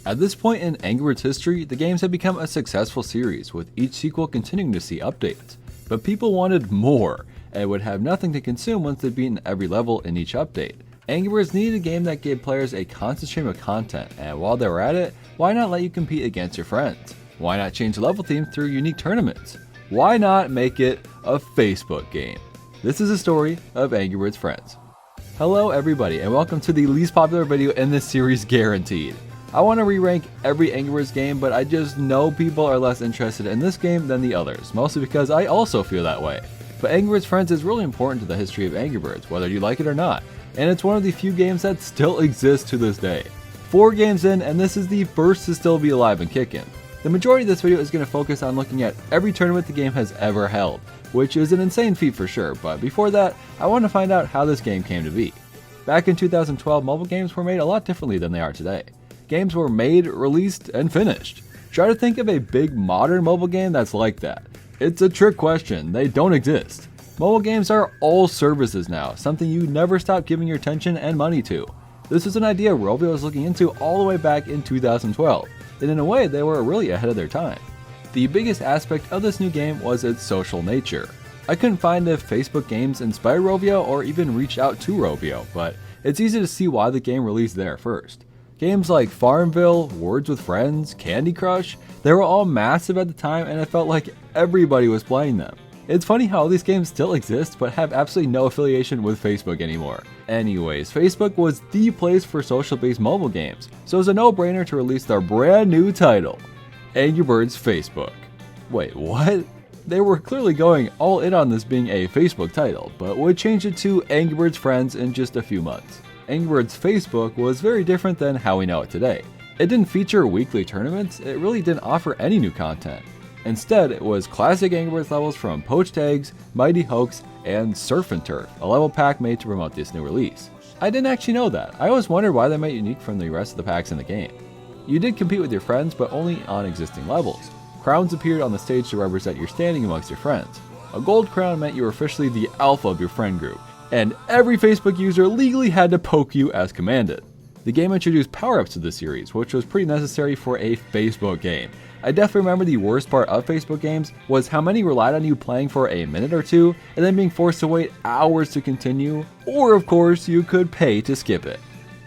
At this point in Angry Birds history, the games had become a successful series, with each sequel continuing to see updates. But people wanted more, and would have nothing to consume once they'd beaten every level in each update. Angry Birds needed a game that gave players a constant stream of content, and while they were at it, why not let you compete against your friends? Why not change the level theme through unique tournaments? Why not make it a Facebook game? This is the story of Angry Birds Friends. Hello everybody, and welcome to the least popular video in this series guaranteed. I want to re-rank every Angry Birds game, but I just know people are less interested in this game than the others, mostly because I also feel that way. But Angry Birds Friends is really important to the history of Angry Birds, whether you like it or not, and it's one of the few games that still exists to this day. 4 games in, and this is the first to still be alive and kicking. The majority of this video is going to focus on looking at every tournament the game has ever held, which is an insane feat for sure, but before that, I want to find out how this game came to be. Back in 2012, mobile games were made a lot differently than they are today. Games were made, released, and finished. Try to think of a big modern mobile game that's like that. It's a trick question, they don't exist. Mobile games are all services now, something you never stop giving your attention and money to. This is an idea Rovio was looking into all the way back in 2012, and in a way they were really ahead of their time. The biggest aspect of this new game was its social nature. I couldn't find if Facebook games inspired Rovio or even reached out to Rovio, but it's easy to see why the game released there first. Games like Farmville, Words with Friends, Candy Crush, they were all massive at the time and it felt like everybody was playing them. It's funny how all these games still exist but have absolutely no affiliation with Facebook anymore. Anyways, Facebook was the place for social-based mobile games, so it was a no-brainer to release their brand new title, Angry Birds Facebook. Wait, what? They were clearly going all in on this being a Facebook title, but would change it to Angry Birds Friends in just a few months. Angry Birds Facebook was very different than how we know it today. It didn't feature weekly tournaments, it really didn't offer any new content. Instead, it was classic Angry Birds levels from Poached Eggs, Mighty Hoax, and Surf and Turf, a level pack made to promote this new release. I didn't actually know that. I always wondered why they made it unique from the rest of the packs in the game. You did compete with your friends, but only on existing levels. Crowns appeared on the stage to represent your standing amongst your friends. A gold crown meant you were officially the alpha of your friend group, and every Facebook user legally had to poke you as commanded. The game introduced power-ups to the series, which was pretty necessary for a Facebook game. I definitely remember the worst part of Facebook games was how many relied on you playing for a minute or two and then being forced to wait hours to continue, or of course you could pay to skip it.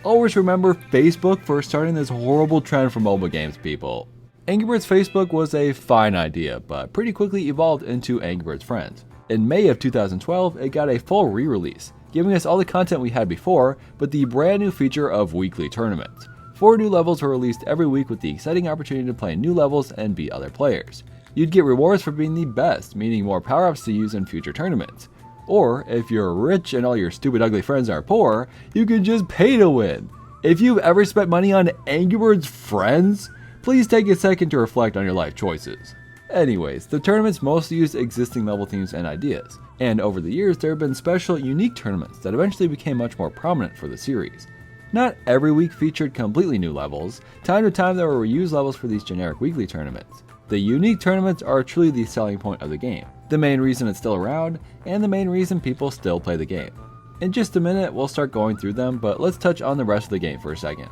Always remember Facebook for starting this horrible trend for mobile games, people. Angry Birds Facebook was a fine idea, but pretty quickly evolved into Angry Birds Friends. In May of 2012, it got a full re-release, giving us all the content we had before, but the brand new feature of weekly tournaments. 4 new levels were released every week with the exciting opportunity to play new levels and beat other players. You'd get rewards for being the best, meaning more power-ups to use in future tournaments. Or, if you're rich and all your stupid ugly friends are poor, you can just pay to win. If you've ever spent money on Angry Birds Friends, please take a second to reflect on your life choices. Anyways, the tournaments mostly used existing level themes and ideas, and over the years there have been special, unique tournaments that eventually became much more prominent for the series. Not every week featured completely new levels. Time to time there were reused levels for these generic weekly tournaments. The unique tournaments are truly the selling point of the game, the main reason it's still around, and the main reason people still play the game. In just a minute we'll start going through them, but let's touch on the rest of the game for a second.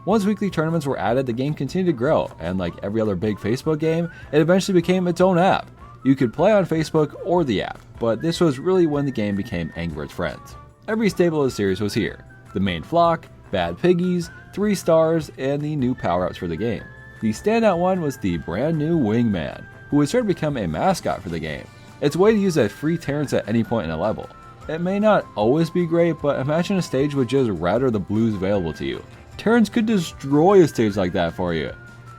Once weekly tournaments were added, the game continued to grow, and like every other big Facebook game, it eventually became its own app. You could play on Facebook or the app, but this was really when the game became Angry Birds Friends. Every staple of the series was here. The main flock, Bad Piggies, 3 stars, and the new power-ups for the game. The standout one was the brand new Wingman, who would sort of become a mascot for the game. It's a way to use a free Terrence at any point in a level. It may not always be great, but imagine a stage with just red or the blues available to you. Terrence could destroy a stage like that for you.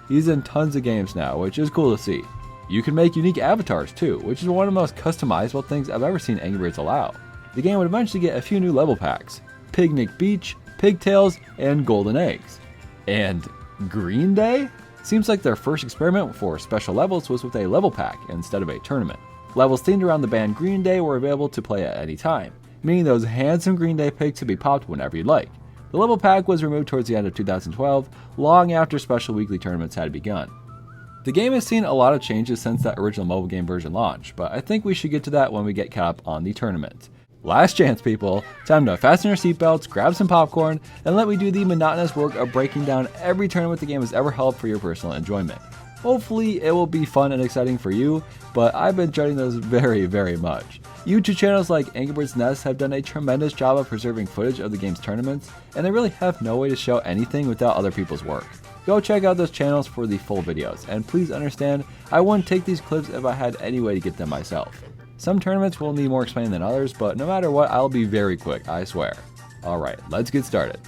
He's in tons of games now, which is cool to see. You can make unique avatars too, which is one of the most customizable things I've ever seen Angry Birds allow. The game would eventually get a few new level packs: Picnic Beach, Pigtails, and Golden Eggs. And Green Day? Seems like their first experiment for special levels was with a level pack instead of a tournament. Levels themed around the band Green Day were available to play at any time, meaning those handsome Green Day pics could be popped whenever you'd like. The level pack was removed towards the end of 2012, long after special weekly tournaments had begun. The game has seen a lot of changes since that original mobile game version launch, but I think we should get to that when we get caught up on the tournament. Last chance, people. Time to fasten your seatbelts, grab some popcorn, and let me do the monotonous work of breaking down every tournament the game has ever held for your personal enjoyment. Hopefully it will be fun and exciting for you, but I've been dreading those very, very much. YouTube channels like Angry Birds Nest have done a tremendous job of preserving footage of the game's tournaments, and they really have no way to show anything without other people's work. Go check out those channels for the full videos, and please understand, I wouldn't take these clips if I had any way to get them myself. Some tournaments will need more explaining than others, but no matter what, I'll be very quick, I swear. Alright, let's get started.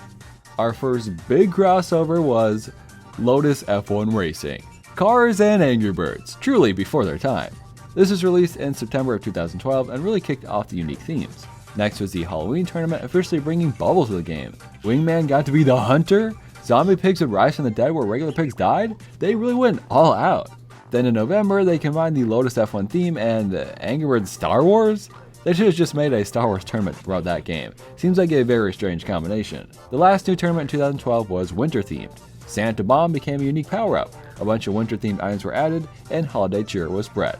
Our first big crossover was Lotus F1 Racing. Cars and Angry Birds, truly before their time. This was released in September of 2012 and really kicked off the unique themes. Next was the Halloween tournament, officially bringing Bubbles to the game. Wingman got to be the hunter? Zombie pigs would rise from the dead where regular pigs died? They really went all out. Then in November, they combined the Lotus F1 theme and Angry Birds Star Wars? They should have just made a Star Wars tournament throughout that game. Seems like a very strange combination. The last new tournament in 2012 was winter themed. Santa Bomb became a unique power-up, a bunch of winter themed items were added, and holiday cheer was spread.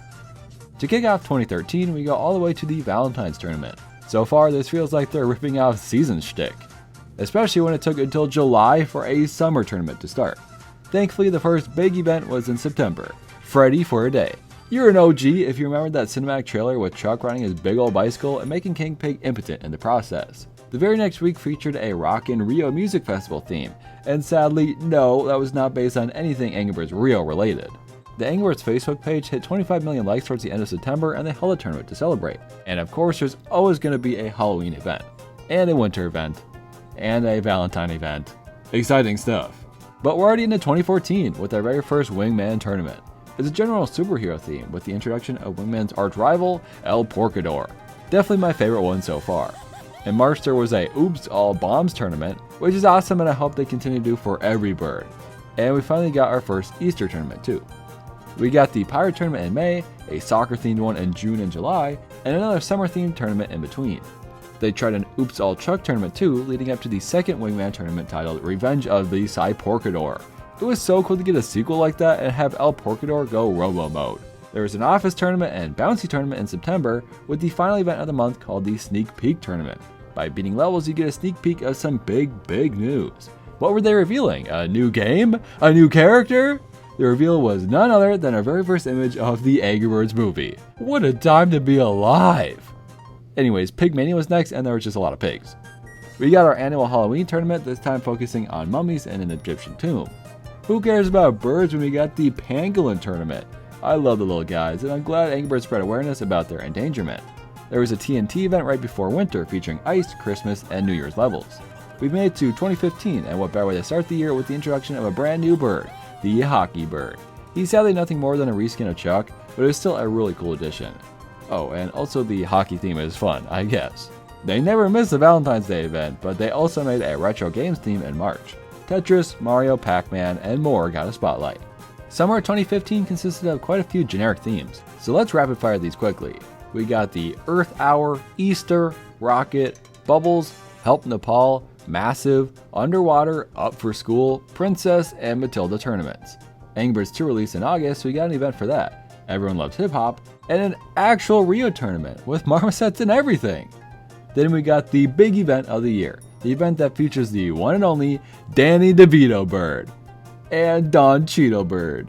To kick off 2013, we go all the way to the Valentine's tournament. So far, this feels like they're ripping off season shtick, especially when it took until July for a summer tournament to start. Thankfully, the first big event was in September. Freddy for a Day. You're an OG if you remember that cinematic trailer with Chuck riding his big old bicycle and making King Pig impotent in the process. The very next week featured a Rock in Rio Music Festival theme, and sadly, no, that was not based on anything Angry Birds Rio related. The Angry Birds Facebook page hit 25 million likes towards the end of September, and they held a tournament to celebrate. And of course, there's always going to be a Halloween event, and a winter event, and a Valentine event. Exciting stuff. But we're already into 2014 with our very first Wingman tournament. It's a general superhero theme with the introduction of Wingman's arch rival, El Porcador. Definitely my favorite one so far. In March there was a Oops All Bombs tournament, which is awesome and I hope they continue to do for every bird. And we finally got our first Easter tournament too. We got the Pirate tournament in May, a soccer themed one in June and July, and another summer themed tournament in between. They tried an Oops All Chuck tournament too, leading up to the second Wingman tournament titled Revenge of the Cyporcador. It was so cool to get a sequel like that and have El Porcador go Robo mode. There was an Office tournament and Bouncy tournament in September, with the final event of the month called the Sneak Peek tournament. By beating levels, you get a sneak peek of some big news. What were they revealing? A new game? A new character? The reveal was none other than our very first image of the Angry Birds movie. What a time to be alive! Anyways, Pigmania was next, and there was just a lot of pigs. We got our annual Halloween tournament, this time focusing on mummies and an Egyptian tomb. Who cares about birds when we got the Pangolin tournament? I love the little guys, and I'm glad Angry Birds spread awareness about their endangerment. There was a TNT event right before winter featuring Ice, Christmas, and New Year's levels. We've made it to 2015, and what better way to start the year with the introduction of a brand new bird, the Hockey Bird. He's sadly nothing more than a reskin of Chuck, but it's still a really cool addition. Oh, and also the hockey theme is fun, I guess. They never missed the Valentine's Day event, but they also made a retro games theme in March. Tetris, Mario, Pac-Man, and more got a spotlight. Summer 2015 consisted of quite a few generic themes, so let's rapid fire these quickly. We got the Earth Hour, Easter, Rocket, Bubbles, Help Nepal, Massive, Underwater, Up for School, Princess, and Matilda tournaments. Angry Birds 2 released in August, so we got an event for that. Everyone Loves Hip Hop, and an actual Rio tournament with marmosets and everything. Then we got the big event of the year, the event that features the one and only Danny DeVito Bird, and Don Cheeto Bird,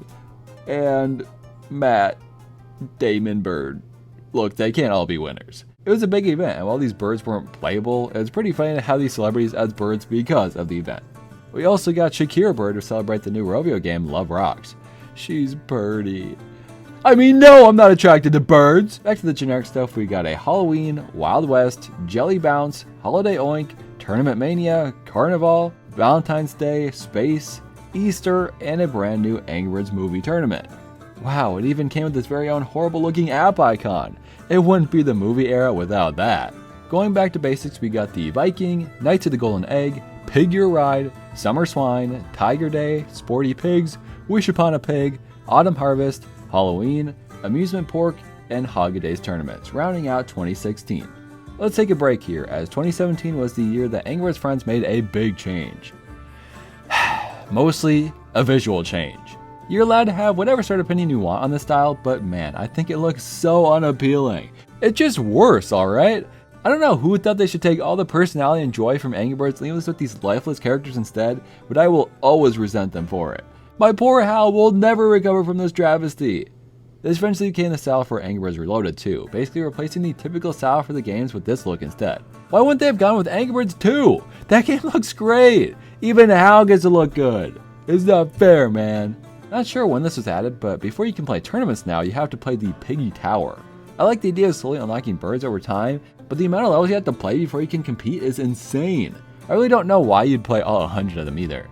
and Matt Damon Bird. Look, they can't all be winners. It was a big event, and while these birds weren't playable, it's pretty funny to have these celebrities as birds because of the event. We also got Shakira Bird to celebrate the new Rovio game, Love Rocks. She's pretty. I mean, no, I'm not attracted to birds! Back to the generic stuff, we got a Halloween, Wild West, Jelly Bounce, Holiday Oink, Tournament Mania, Carnival, Valentine's Day, Space, Easter, and a brand new Angry Birds movie tournament. Wow, it even came with this very own horrible looking app icon. It wouldn't be the movie era without that. Going back to basics, we got the Viking, Knights of the Golden Egg, Pig Your Ride, Summer Swine, Tiger Day, Sporty Pigs, Wish Upon a Pig, Autumn Harvest, Halloween, Amusement Pork, and Holidays tournaments, rounding out 2016. Let's take a break here, as 2017 was the year that Angry Birds Friends made a big change. Mostly a visual change. You're allowed to have whatever sort of opinion you want on this style, but man, I think it looks so unappealing. It's just worse, alright? I don't know who thought they should take all the personality and joy from Angry Birds and leave us with these lifeless characters instead, but I will always resent them for it. My poor Hal will never recover from this travesty. This eventually became the style for Angry Birds Reloaded too, basically replacing the typical style for the games with this look instead. Why wouldn't they have gone with Angry Birds 2? That game looks great! Even Hal gets to look good. It's not fair, man. Not sure when this was added, but before you can play tournaments now, you have to play the Piggy Tower. I like the idea of slowly unlocking birds over time, but the amount of levels you have to play before you can compete is insane. I really don't know why you'd play all 100 of them either.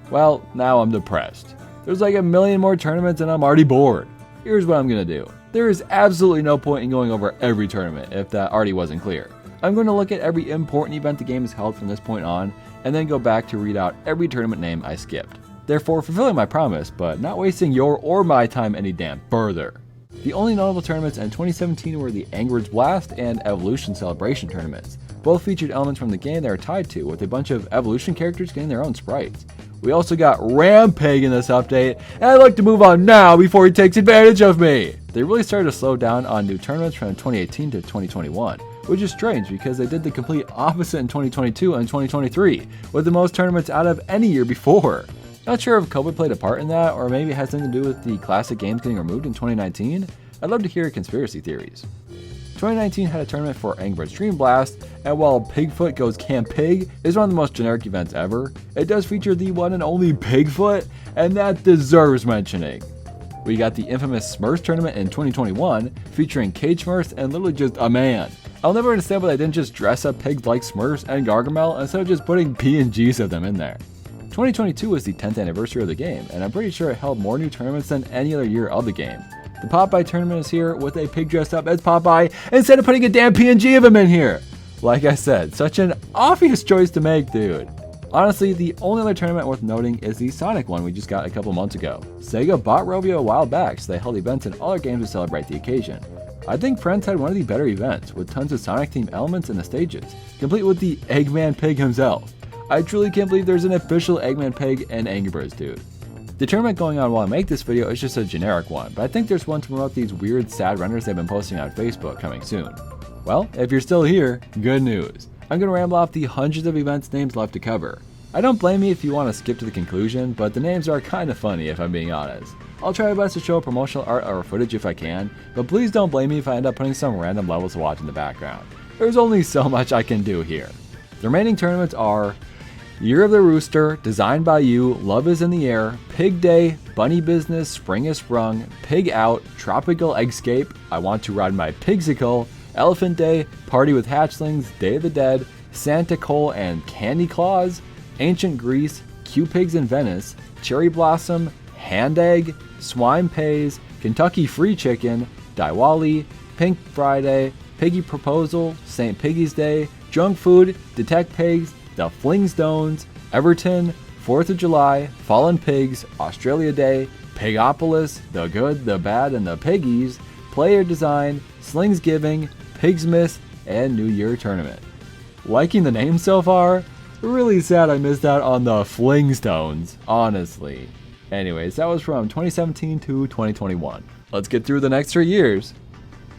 Well, now I'm depressed. There's like a million more tournaments and I'm already bored. Here's what I'm gonna do. There is absolutely no point in going over every tournament if that already wasn't clear. I'm going to look at every important event the game has held from this point on, and then go back to read out every tournament name I skipped. Therefore fulfilling my promise, but not wasting your or my time any damn further. The only notable tournaments in 2017 were the Angry Birds Blast and Evolution Celebration tournaments. Both featured elements from the game they are tied to, with a bunch of Evolution characters getting their own sprites. We also got Rampage in this update, and I'd like to move on now before he takes advantage of me! They really started to slow down on new tournaments from 2018 to 2021, which is strange because they did the complete opposite in 2022 and 2023, with the most tournaments out of any year before. Not sure if COVID played a part in that, or maybe it has something to do with the classic games getting removed in 2019. I'd love to hear conspiracy theories. 2019 had a tournament for Angry Birds Dream Blast, and while Pigfoot Goes Camp Pig is one of the most generic events ever, it does feature the one and only Pigfoot, and that deserves mentioning. We got the infamous Smurfs tournament in 2021, featuring Cage Smurfs and literally just a man. I'll never understand why they didn't just dress up pigs like Smurfs and Gargamel instead of just putting PNGs of them in there. 2022 was the 10th anniversary of the game, and I'm pretty sure it held more new tournaments than any other year of the game. The Popeye tournament is here with a pig dressed up as Popeye instead of putting a damn PNG of him in here. Like I said, such an obvious choice to make, dude. Honestly, the only other tournament worth noting is the Sonic one we just got a couple months ago. Sega bought Rovio a while back, so they held events in all their games to celebrate the occasion. I think Friends had one of the better events, with tons of Sonic themed elements in the stages, complete with the Eggman Pig himself. I truly can't believe there's an official Eggman Pig in Angry Birds, dude. The tournament going on while I make this video is just a generic one, but I think there's one to promote these weird sad renders they've been posting on Facebook coming soon. Well, if you're still here, good news. I'm going to ramble off the hundreds of events names left to cover. I don't blame you if you want to skip to the conclusion, but the names are kind of funny if I'm being honest. I'll try my best to show promotional art or footage if I can, but please don't blame me if I end up putting some random levels to watch in the background. There's only so much I can do here. The remaining tournaments are Year of the Rooster, Designed by You, Love is in the Air, Pig Day, Bunny Business, Spring is Sprung, Pig Out, Tropical Eggscape, I Want to Ride My Pigsicle, Elephant Day, Party with Hatchlings, Day of the Dead, Santa Cole and Candy Claus, Ancient Greece, Q Pigs in Venice, Cherry Blossom, Hand Egg, Swine Pays, Kentucky Free Chicken, Diwali, Pink Friday, Piggy Proposal, St. Piggy's Day, Junk Food, Detect Pigs, The Flingstones, Everton, 4th of July, Fallen Pigs, Australia Day, Pigopolis, The Good, the Bad, and the Piggies, Player Design, Slingsgiving, Pigsmas, and New Year Tournament. Liking the name so far? Really sad I missed out on the Flingstones, honestly. Anyways, that was from 2017 to 2021. Let's get through the next 3 years.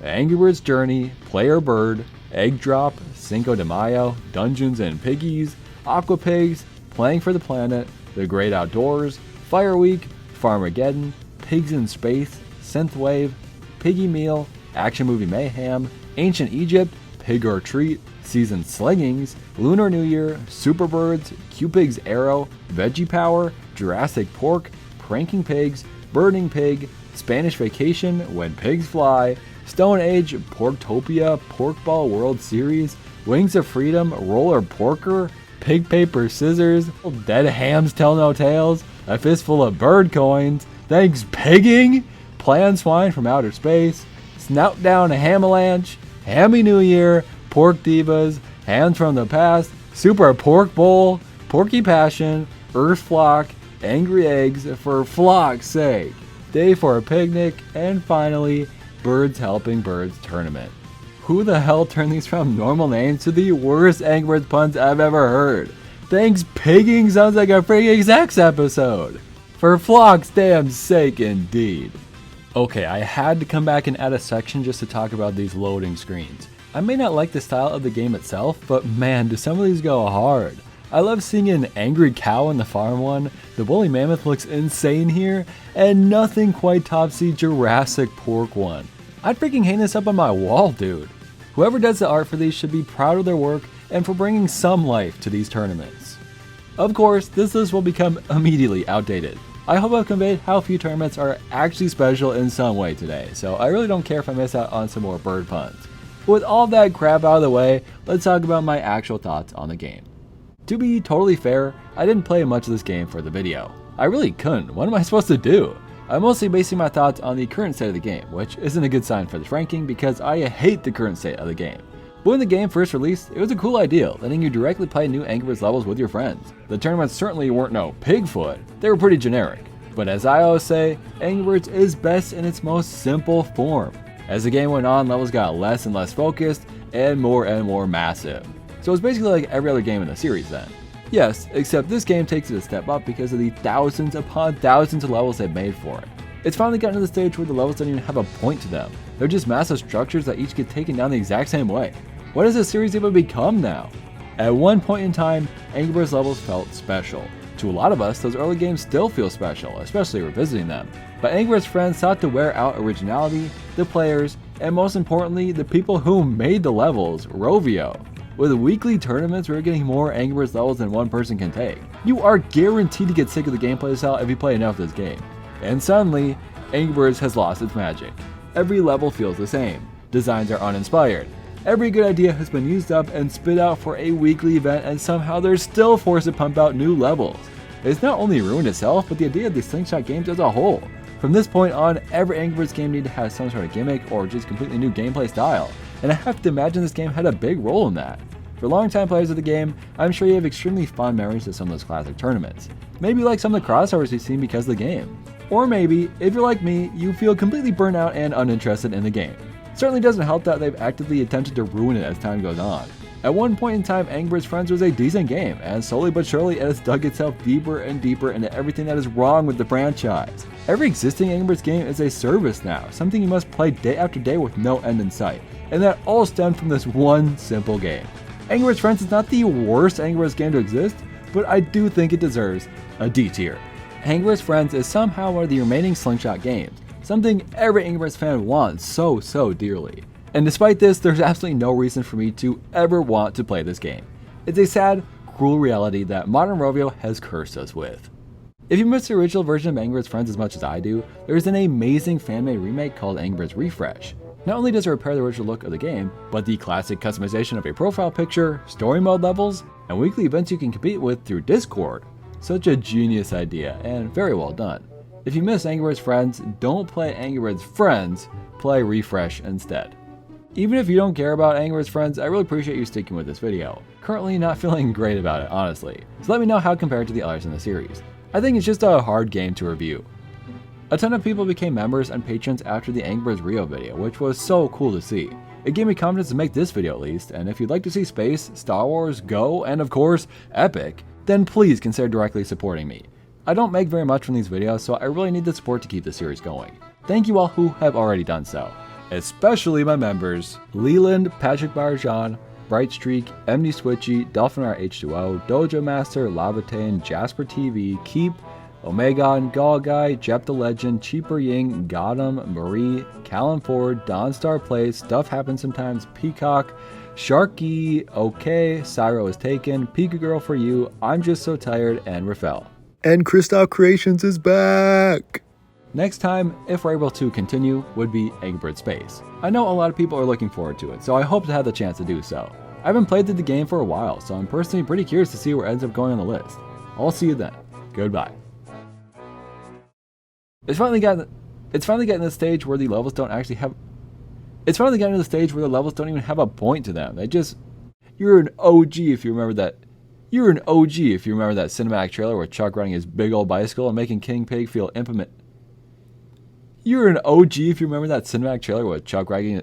Angry Birds Journey, Player Bird, Egg Drop, Cinco de Mayo, Dungeons and Piggies, Aqua Pigs, Playing for the Planet, The Great Outdoors, Fire Week, Farmageddon, Pigs in Space, Synthwave, Piggy Meal, Action Movie Mayhem, Ancient Egypt, Pig or Treat, Season Slingings, Lunar New Year, Superbirds, Q-Pig's Arrow, Veggie Power, Jurassic Pork, Pranking Pigs, Burning Pig, Spanish Vacation, When Pigs Fly, Stone Age, Porktopia, Porkball World Series, Wings of Freedom, Roller Porker, Pig Paper Scissors, Dead Hams Tell No Tales, A Fistful of Bird Coins, Thanks Pigging, Plan Swine from Outer Space, Snout Down Hamalanche, Hammy New Year, Pork Divas, Hands from the Past, Super Pork Bowl, Porky Passion, Earth Flock, Angry Eggs, For Flock's Sake, Day for a Picnic, and finally, Birds Helping Birds Tournament. Who the hell turned these from normal names to the worst Angry Birds puns I've ever heard? Thanks Pigging sounds like a freaking sex episode. For Flock's damn sake indeed. Okay, I had to come back and add a section just to talk about these loading screens. I may not like the style of the game itself, but man, do some of these go hard. I love seeing an angry cow in the farm one, the woolly mammoth looks insane here, and nothing quite tops the Jurassic pork one. I'd freaking hang this up on my wall, dude. Whoever does the art for these should be proud of their work and for bringing some life to these tournaments. Of course, this list will become immediately outdated. I hope I've conveyed how few tournaments are actually special in some way today, so I really don't care if I miss out on some more bird puns. But with all that crap out of the way, let's talk about my actual thoughts on the game. To be totally fair, I didn't play much of this game for the video. I really couldn't. What am I supposed to do? I'm mostly basing my thoughts on the current state of the game, which isn't a good sign for this ranking because I hate the current state of the game. But when the game first released, it was a cool idea, letting you directly play new Angry Birds levels with your friends. The tournaments certainly weren't no Pigfoot, they were pretty generic. But as I always say, Angry Birds is best in its most simple form. As the game went on, levels got less and less focused, and more massive. So it's basically like every other game in the series then. Yes, except this game takes it a step up because of the thousands upon thousands of levels they've made for it. It's finally gotten to the stage where the levels don't even have a point to them. They're just massive structures that each get taken down the exact same way. What has this series even become now? At one point in time, Angry Birds levels felt special. To a lot of us, those early games still feel special, especially revisiting them. But Angry Birds Friends sought to wear out originality, the players, and most importantly, the people who made the levels, Rovio. With weekly tournaments, we're getting more Angry Birds levels than one person can take. You are guaranteed to get sick of the gameplay style if you play enough of this game. And suddenly, Angry Birds has lost its magic. Every level feels the same. Designs are uninspired. Every good idea has been used up and spit out for a weekly event, and somehow they're still forced to pump out new levels. It's not only ruined itself, but the idea of the Slingshot games as a whole. From this point on, every Angry Birds game needed to have some sort of gimmick or just completely new gameplay style, and I have to imagine this game had a big role in that. For longtime players of the game, I'm sure you have extremely fond memories of some of those classic tournaments. Maybe you like some of the crossovers you've seen because of the game. Or maybe, if you're like me, you feel completely burnt out and uninterested in the game. It certainly doesn't help that they've actively attempted to ruin it as time goes on. At one point in time, Angry Birds Friends was a decent game, and slowly but surely it has dug itself deeper and deeper into everything that is wrong with the franchise. Every existing Angry Birds game is a service now, something you must play day after day with no end in sight, and that all stemmed from this one simple game. Angry Birds Friends is not the worst Angry Birds game to exist, but I do think it deserves a D tier. Angry Birds Friends is somehow one of the remaining Slingshot games, something every Angry Birds fan wants so dearly. And despite this, there's absolutely no reason for me to ever want to play this game. It's a sad, cruel reality that modern Rovio has cursed us with. If you miss the original version of Angry Birds Friends as much as I do, there's an amazing fan-made remake called Angry Birds Refresh. Not only does it repair the original look of the game, but the classic customization of a profile picture, story mode levels, and weekly events you can compete with through Discord. Such a genius idea, and very well done. If you miss Angry Birds Friends, don't play Angry Birds Friends, play Refresh instead. Even if you don't care about Angry Birds Friends, I really appreciate you sticking with this video. Currently not feeling great about it, honestly. So let me know how it compared to the others in the series. I think it's just a hard game to review. A ton of people became members and patrons after the Angry Birds Rio video, which was so cool to see. It gave me confidence to make this video at least, and if you'd like to see Space, Star Wars, Go, and of course, Epic, then please consider directly supporting me. I don't make very much from these videos, so I really need the support to keep the series going. Thank you all who have already done so. Especially my members, Leland, Patrick Barjan, Bright Streak, MD Switchy, Dolphinar H2O, Dojo Master, Lavatane, Jasper TV, Keep, Omegon, Gall Guy, Jep the Legend, Cheaper Ying, Gotham, Marie, Callum Ford, Dawnstar Plays, Stuff Happens Sometimes, Peacock, Sharky, OK, Cyro is Taken, Pika Girl for You, I'm Just So Tired, and Rafael. And Crystal Creations is back! Next time, if we're able to continue, would be Angry Birds Space. I know a lot of people are looking forward to it, so I hope to have the chance to do so. I haven't played through the game for a while, so I'm personally pretty curious to see where it ends up going on the list. I'll see you then. Goodbye. It's finally gotten to the stage where the levels don't actually have... It's finally gotten to the stage where the levels don't even have a point to them. They just... You're an OG if you remember that... You're an OG if you remember that cinematic trailer with Chuck riding his big old bicycle and making King Pig feel intimate. You're an OG if you remember that cinematic trailer with Chuck riding...